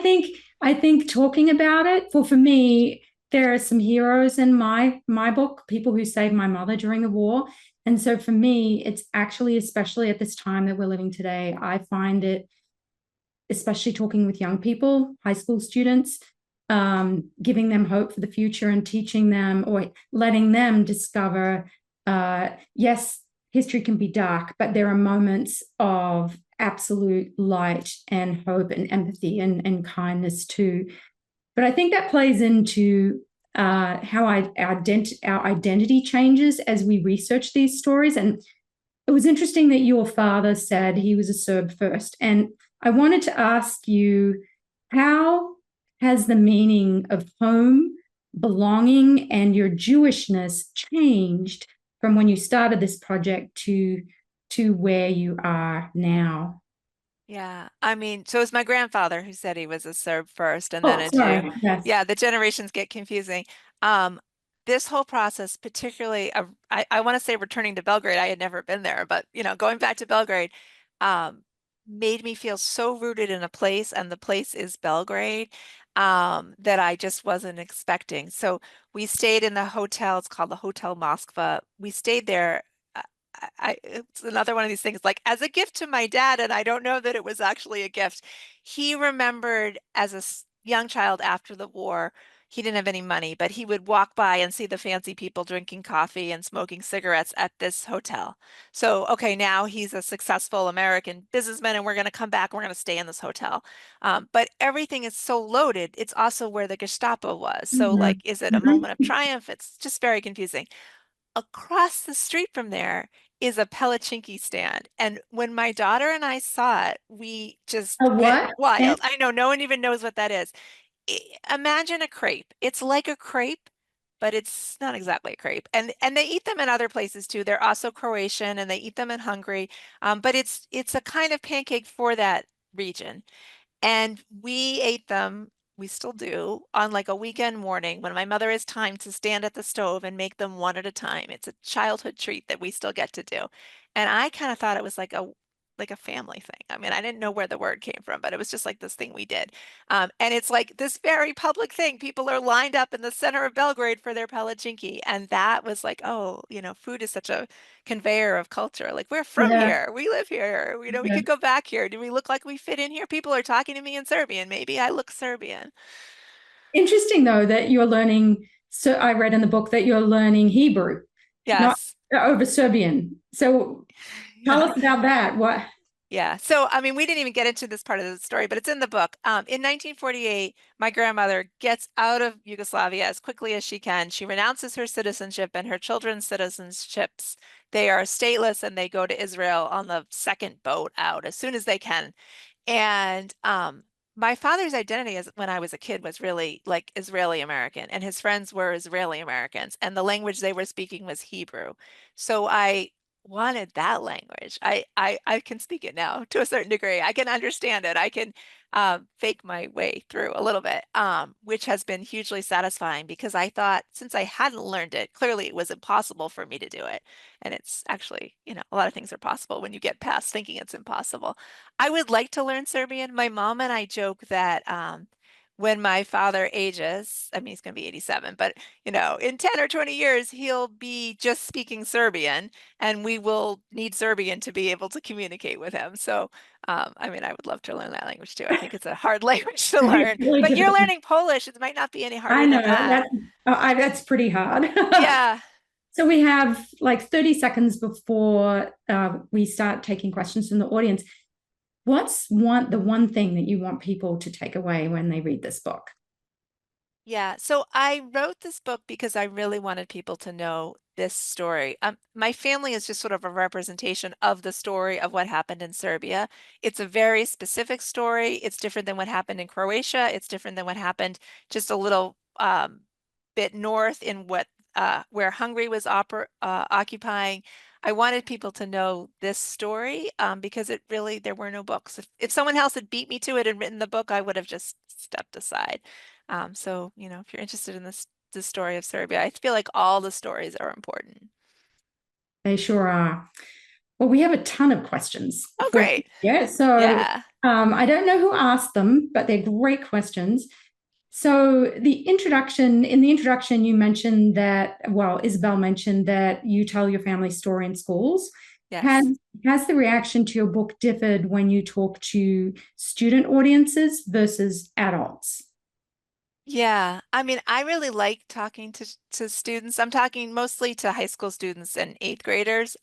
think talking about it, for me, there are some heroes in my book, people who saved my mother during the war. And so for me, it's actually, especially at this time that we're living today, I find it, especially talking with young people, high school students, giving them hope for the future and teaching them or letting them discover, yes, history can be dark, but there are moments of absolute light and hope and empathy and kindness too. But I think that plays into how our identity changes as we research these stories. And it was interesting that your father said he was a Serb first. And I wanted to ask you, how has the meaning of home, belonging, and your Jewishness changed from when you started this project to where you are now? Yeah, I mean, so it's my grandfather who said he was a Serb first and then Oh, a Jew. sorry. Yes. Yeah, the generations get confusing. Um, this whole process, particularly, I want to say returning to Belgrade, I had never been there, but going back to Belgrade, um, made me feel so rooted in a place, and the place is Belgrade, that I just wasn't expecting. So we stayed in the hotel. It's called the Hotel Moskva. We stayed there. It's another one of these things like as a gift to my dad, and I don't know that it was actually a gift. He remembered as a young child after the war, he didn't have any money, but he would walk by and see the fancy people drinking coffee and smoking cigarettes at this hotel. So, okay, now he's a successful American businessman, and we're going to come back and we're going to stay in this hotel. But everything is so loaded. It's also where the Gestapo was. So, like, Mhm. is it a moment of Mhm. triumph? It's just very confusing. Across the street from there is a Pelichinki stand. And when my daughter and I saw it, we just A went what? wild. I know no one even knows what that is. Imagine a crepe. It's like a crepe, but it's not exactly a crepe. And they eat them in other places too. They're also Croatian and they eat them in Hungary. But it's a kind of pancake for that region. And we ate them, we still do, on like a weekend morning when my mother has time to stand at the stove and make them one at a time. It's a childhood treat that we still get to do. And I kind of thought it was like a family thing. I mean, I didn't know where the word came from, but it was just like this thing we did. And it's like this very public thing. People are lined up in the center of Belgrade for their palatchinki. And that was like, oh, food is such a conveyor of culture. Like we're from Yeah. here, we live here, we Yeah. could go back here. Do we look like we fit in here? People are talking to me in Serbian. Maybe I look Serbian. Interesting though that you're learning. So I read in the book that you're learning Hebrew, not Yes. over Serbian. So tell Yeah. us about that. What? Yeah. So, I mean, we didn't even get into this part of the story, but it's in the book. In 1948, my grandmother gets out of Yugoslavia as quickly as she can. She renounces her citizenship and her children's citizenships. They are stateless and they go to Israel on the second boat out as soon as they can. And my father's identity as when I was a kid was really like Israeli American, and his friends were Israeli Americans, and the language they were speaking was Hebrew. So I wanted that language. I can speak it now to a certain degree. I can understand it. I can fake my way through a little bit, which has been hugely satisfying because I thought since I hadn't learned it, clearly it was impossible for me to do it. And it's actually, a lot of things are possible when you get past thinking it's impossible. I would like to learn Serbian. My mom and I joke that when my father ages, I mean, he's going to be 87, but in 10 or 20 years, he'll be just speaking Serbian, and we will need Serbian to be able to communicate with him. So, I mean, I would love to learn that language too. I think it's a hard language to learn, It's really but you're difficult. learning Polish. It might not be any I harder know than that. that's pretty hard. Yeah. So we have like 30 seconds before we start taking questions from the audience. What's the one thing that you want people to take away when they read this book? Yeah, so I wrote this book because I really wanted people to know this story. My family is just sort of a representation of the story of what happened in Serbia. It's a very specific story. It's different than what happened in Croatia. It's different than what happened just a little bit north in where Hungary was occupying. I wanted people to know this story because there were no books. If someone else had beat me to it and written the book, I would have just stepped aside. So, if you're interested in the story of Serbia, I feel like all the stories are important. They sure are. Well, we have a ton of questions Oh, for you. great. Yeah. So Yeah. I don't know who asked them, but they're great questions. So in the introduction, you mentioned that, well, Isabel mentioned that you tell your family story in schools. Has Yes. has the reaction to your book differed when you talk to student audiences versus adults? Yeah, I mean, I really like talking to students. I'm talking mostly to high school students and eighth graders.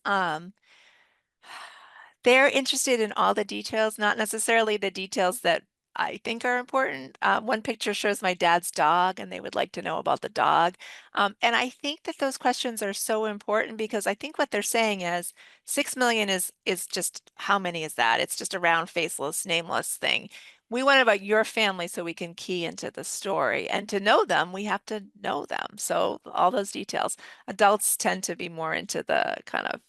They're interested in all the details, not necessarily the details that I think are important. One picture shows my dad's dog, and they would like to know about the dog. And I think that those questions are so important because I think what they're saying is 6 million is just how many is that? It's just a round, faceless, nameless thing. We want about your family so we can key into the story. And to know them, we have to know them. So all those details. Adults tend to be more into the kind of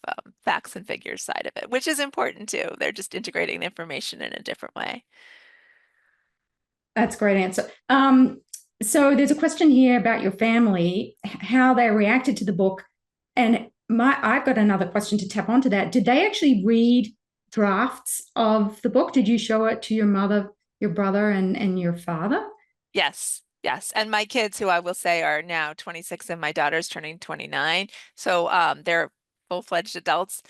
facts and figures side of it, which is important too. They're just integrating the information in a different way. That's a great answer. So there's a question here about your family, how they reacted to the book, and I've got another question to tap onto that. Did they actually read drafts of the book? Did you show it to your mother, your brother, and your father? Yes, yes. And my kids, who I will say are now 26 and my daughter's turning 29. So they're full-fledged adults.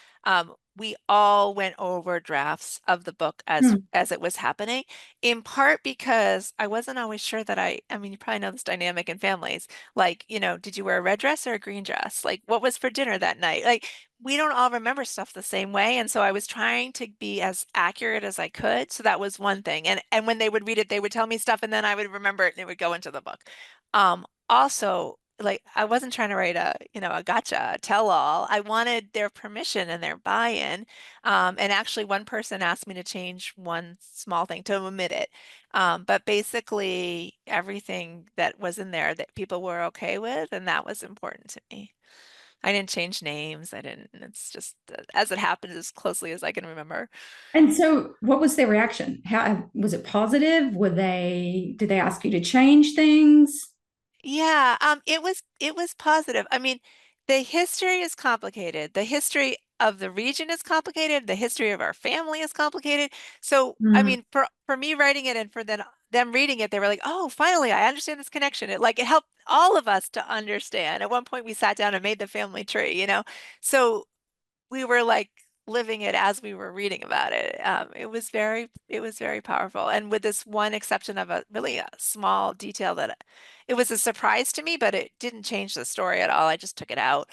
We all went over drafts of the book as Hmm. as it was happening, in part because I wasn't always sure that I mean, you probably know this dynamic in families. Like, did you wear a red dress or a green dress? Like, what was for dinner that night? Like, we don't all remember stuff the same way. And so I was trying to be as accurate as I could. So that was one thing. And when they would read it, they would tell me stuff and then I would remember it and it would go into the book. Also, like I wasn't trying to write a gotcha, a tell-all. I wanted their permission and their buy-in. And actually one person asked me to change one small thing, to omit it. But basically everything that was in there that people were okay with, and that was important to me. I didn't change names. I didn't. It's just as it happened as closely as I can remember. And so, what was their reaction? How was it positive? Did they ask you to change things? Yeah, it was positive. I mean, the history is complicated. The history of the region is complicated. The history of our family is complicated. So, I Hmm. mean, for me writing it and for them reading it, they were like, "Oh, finally, I understand this connection." It helped all of us to understand. At one point, we sat down and made the family tree. So we were like living it as we were reading about it. It was very powerful. And with this one exception of a really small detail that it was a surprise to me, but it didn't change the story at all. I just took it out.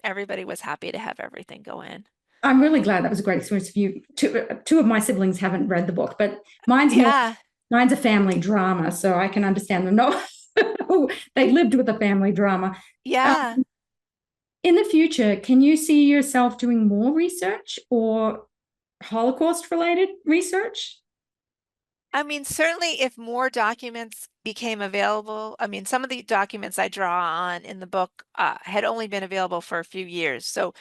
Everybody was happy to have everything go in. I'm really glad that was a great experience for you. Two of my siblings haven't read the book, but mine's more Yeah, mine's a family drama, so I can understand them. No, they lived with a family drama. Um, yeah. in the future, can you see yourself doing more research or Holocaust related research? I mean, certainly if more documents became available, I mean, some of the documents I draw on in the book had only been available for a few years. So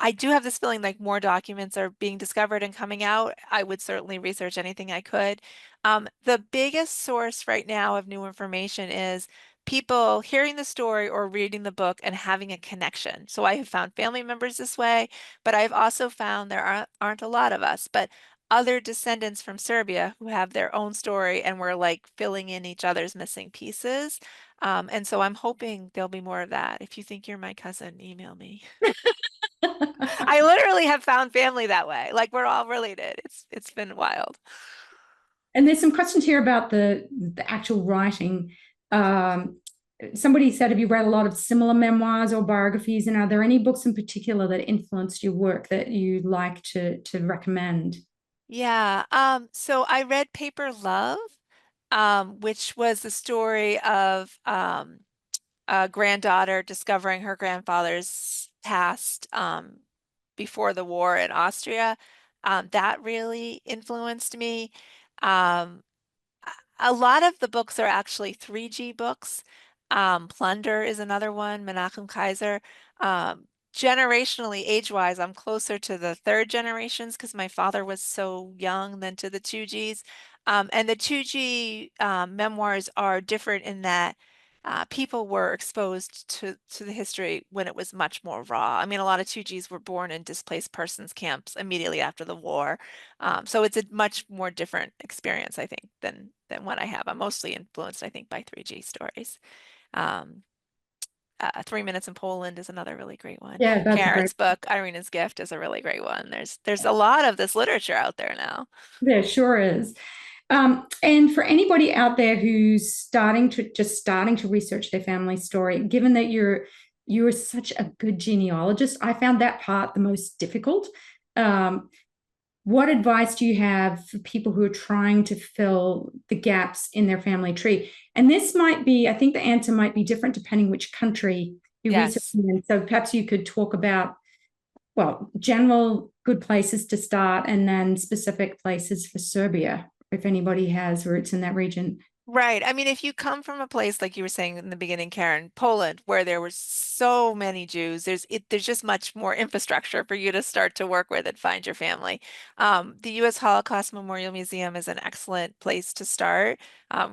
I do have this feeling like more documents are being discovered and coming out. I would certainly research anything I could. The biggest source right now of new information is people hearing the story or reading the book and having a connection. So I have found family members this way, but I've also found there aren't a lot of us. But other descendants from Serbia who have their own story and we're like filling in each other's missing pieces. And so I'm hoping there'll be more of that. If you think you're my cousin, email me. I literally have found family that way. Like we're all related. It's been wild. And there's some questions here about the actual writing. Um, Somebody said, have you read a lot of similar memoirs or biographies? And are there any books in particular that influenced your work that you'd like to recommend? Yeah. So I read Paper Love, which was the story of a granddaughter discovering her grandfather's past before the war in Austria. That really influenced me. Um, a lot of the books are actually 3G books. Plunder is another one, Menachem Kaiser. Generationally, age-wise, I'm closer to the third generations because my father was so young than to the 2Gs. And the 2G memoirs are different in that people were exposed to the history when it was much more raw. I mean, a lot of 2Gs were born in displaced persons camps immediately after the war. So it's a much more different experience, I think, than what I have. I'm mostly influenced, I think, by 3G stories. Um, 3 Minutes in Poland is another really great one. Yeah, that's a great. Karen's book, Irina's Gift, is a really great one. There's a lot of this literature out there now. There sure is. And for anybody out there who's starting to research their family story, given that you're such a good genealogist, I found that part the most difficult. What advice do you have for people who are trying to fill the gaps in their family tree? And this might be, I think the answer might be different depending which country you're Yes. researching in. So perhaps you could talk about, well, general good places to start and then specific places for Serbia, if anybody has roots in that region. Right. I mean, if you come from a place like you were saying in the beginning, Karen, Poland, where there were so many Jews, there's just much more infrastructure for you to start to work with and find your family. The U.S. Holocaust Memorial Museum is an excellent place to start,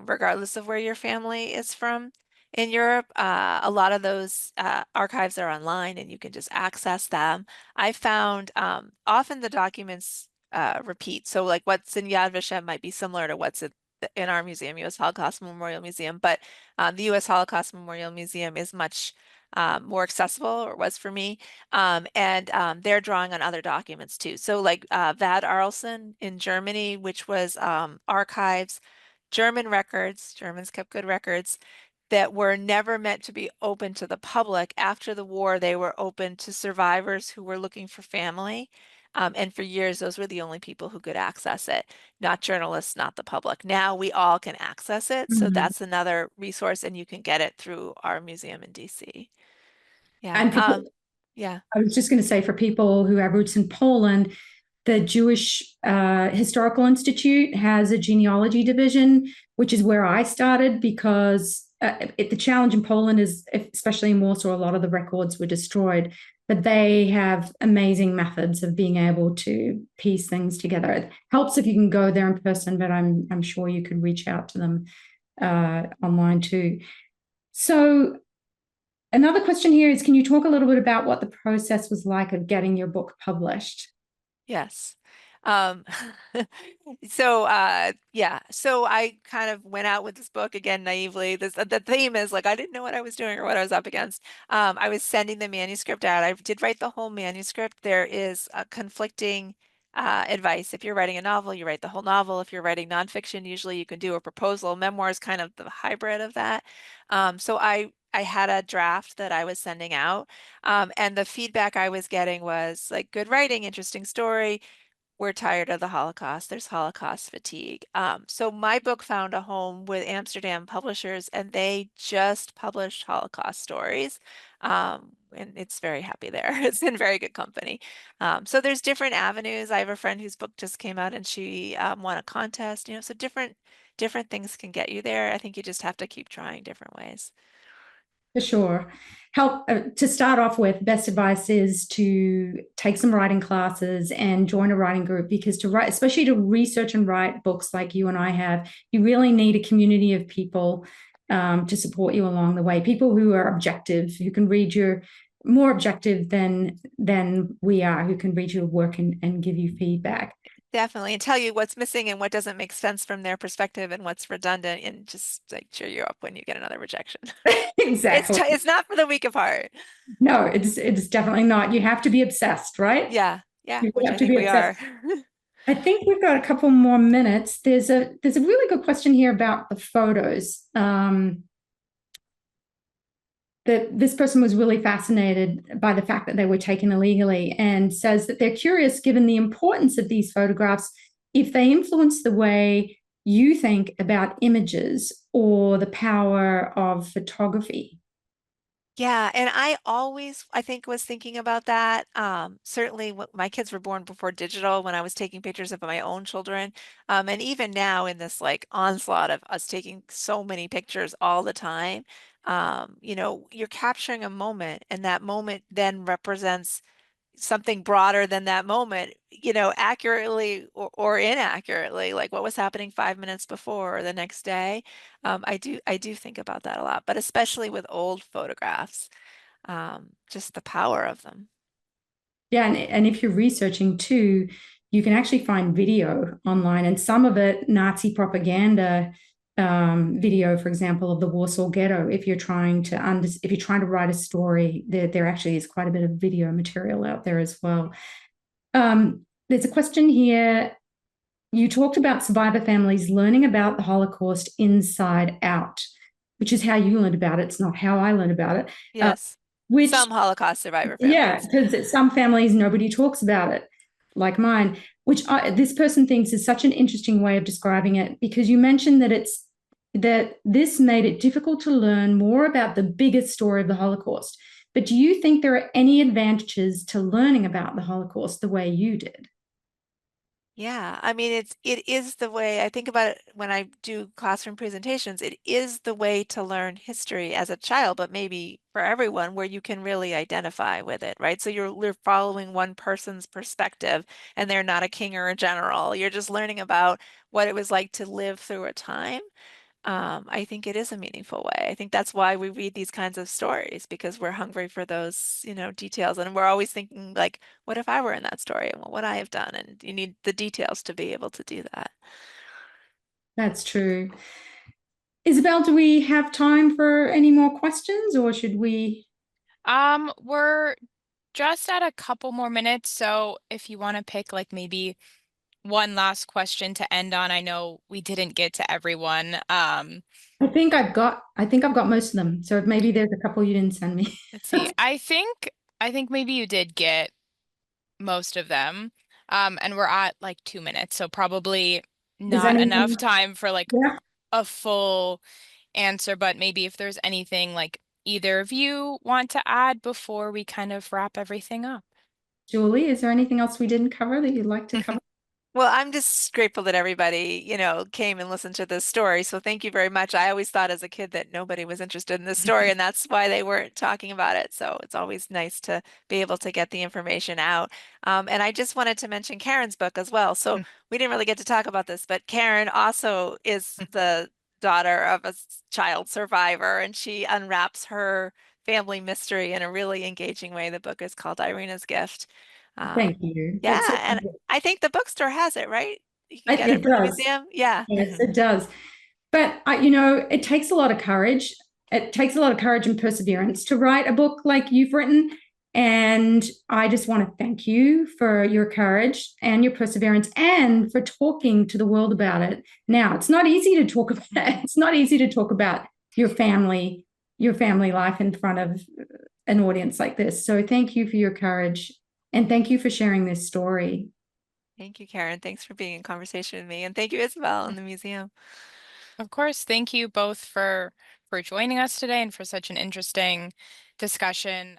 regardless of where your family is from. In Europe, a lot of those archives are online and you can just access them. I found often the documents repeat. So like what's in Yad Vashem might be similar to what's in our museum, U.S. Holocaust Memorial Museum, but the U.S. Holocaust Memorial Museum is much more accessible, or was for me, and they're drawing on other documents too. So like Vad Arlsen in Germany, which was archives, German records, Germans kept good records, that were never meant to be open to the public. After the war, they were open to survivors who were looking for family. And for years, those were the only people who could access it, not journalists, not the public. Now we all can access it. So Mhm. that's another resource, and you can get it through our museum in DC. Yeah. And for, Yeah. I was just going to say, for people who have roots in Poland, the Jewish Historical Institute has a genealogy division, which is where I started because the challenge in Poland is, especially in Warsaw, a lot of the records were destroyed, but they have amazing methods of being able to piece things together. It helps if you can go there in person, but I'm sure you could reach out to them online too. So another question here is, can you talk a little bit about what the process was like of getting your book published? Yes. Um, so yeah, so I kind of went out with this book again naively. The theme is like I didn't know what I was doing or what I was up against. I was sending the manuscript out. I did write the whole manuscript. There is a conflicting advice. If you're writing a novel, you write the whole novel. If you're writing nonfiction, usually you can do a proposal. Memoir is kind of the hybrid of that. So I had a draft that I was sending out. And the feedback I was getting was like, good writing, interesting story. We're tired of the Holocaust. There's Holocaust fatigue. So my book found a home with Amsterdam publishers, and they just published Holocaust stories. And it's very happy there. It's in very good company. So there's different avenues. I have a friend whose book just came out and she won a contest, so different things can get you there. I think you just have to keep trying different ways. For sure. Help to start off with, best advice is to take some writing classes and join a writing group, because to write, especially to research and write books like you and I have, you really need a community of people to support you along the way. People who are objective, who can read your more objective than we are, who can read your work and give you feedback. Definitely, and tell you what's missing and what doesn't make sense from their perspective and what's redundant, and just like cheer you up when you get another rejection. Exactly. It's not for the weak of heart. No, it's definitely not. You have to be obsessed, right? Yeah, yeah, You which have I to think be we obsessed. are. I think we've got a couple more minutes. There's a really good question here about the photos. That this person was really fascinated by the fact that they were taken illegally, and says that they're curious, given the importance of these photographs, if they influence the way you think about images or the power of photography. Yeah, and I always, I think, was thinking about that. Certainly, my kids were born before digital when I was taking pictures of my own children. And even now, in this like onslaught of us taking so many pictures all the time, you're capturing a moment, and that moment then represents something broader than that moment, accurately or inaccurately, like what was happening 5 minutes before or the next day. I do think about that a lot, but especially with old photographs, just the power of them. Yeah, and if you're researching too, you can actually find video online, and some of it Nazi propaganda video, for example, of the Warsaw Ghetto. If you're trying to write a story, there actually is quite a bit of video material out there as well. There's a question here. You talked about survivor families learning about the Holocaust inside out, which is how you learned about it. It's not how I learned about it. Yes. Which Some Holocaust survivor Yeah, families. because some families, nobody talks about it, like mine, which this person thinks is such an interesting way of describing it, because you mentioned that this made it difficult to learn more about the biggest story of the Holocaust. But do you think there are any advantages to learning about the Holocaust the way you did? Yeah, I mean, it is the way I think about it when I do classroom presentations. It is the way to learn history as a child, but maybe for everyone where you can really identify with it, right? So you're following one person's perspective, and they're not a king or a general. You're just learning about what it was like to live through a time. I think it is a meaningful way. I think that's why we read these kinds of stories, because we're hungry for those, details. And we're always thinking, like, what if I were in that story and what would I have done? And you need the details to be able to do that. That's true. Isabel, do we have time for any more questions, or should we? We're just at a couple more minutes, so if you want to pick like maybe one last question to end on, I know we didn't get to everyone. I think I've got most of them. So maybe there's a couple you didn't send me. Let's see. I think maybe you did get most of them. And we're at like 2 minutes, so probably Is not enough anyone? time for like Yeah, a full answer, but maybe if there's anything like either of you want to add before we kind of wrap everything up. Julie, is there anything else we didn't cover that you'd like to cover? Well, I'm just grateful that everybody, came and listened to this story. So thank you very much. I always thought as a kid that nobody was interested in this story, and that's why they weren't talking about it. So it's always nice to be able to get the information out. And I just wanted to mention Karen's book as well. So we didn't really get to talk about this, but Karen also is the daughter of a child survivor, and she unwraps her family mystery in a really engaging way. The book is called Irina's Gift. Thank Um, you. yeah, and I think the bookstore has it, right? You can get it It from the does. museum. Yeah. Yes, it does. But it takes a lot of courage. It takes a lot of courage and perseverance to write a book like you've written. And I just want to thank you for your courage and your perseverance and for talking to the world about it. Now, it's not easy to talk about it's not easy to talk about your family life in front of an audience like this. So thank you for your courage and thank you for sharing this story. Thank you, Karen. Thanks for being in conversation with me. And thank you, Isabel, in the museum. Of course, thank you both for joining us today and for such an interesting discussion.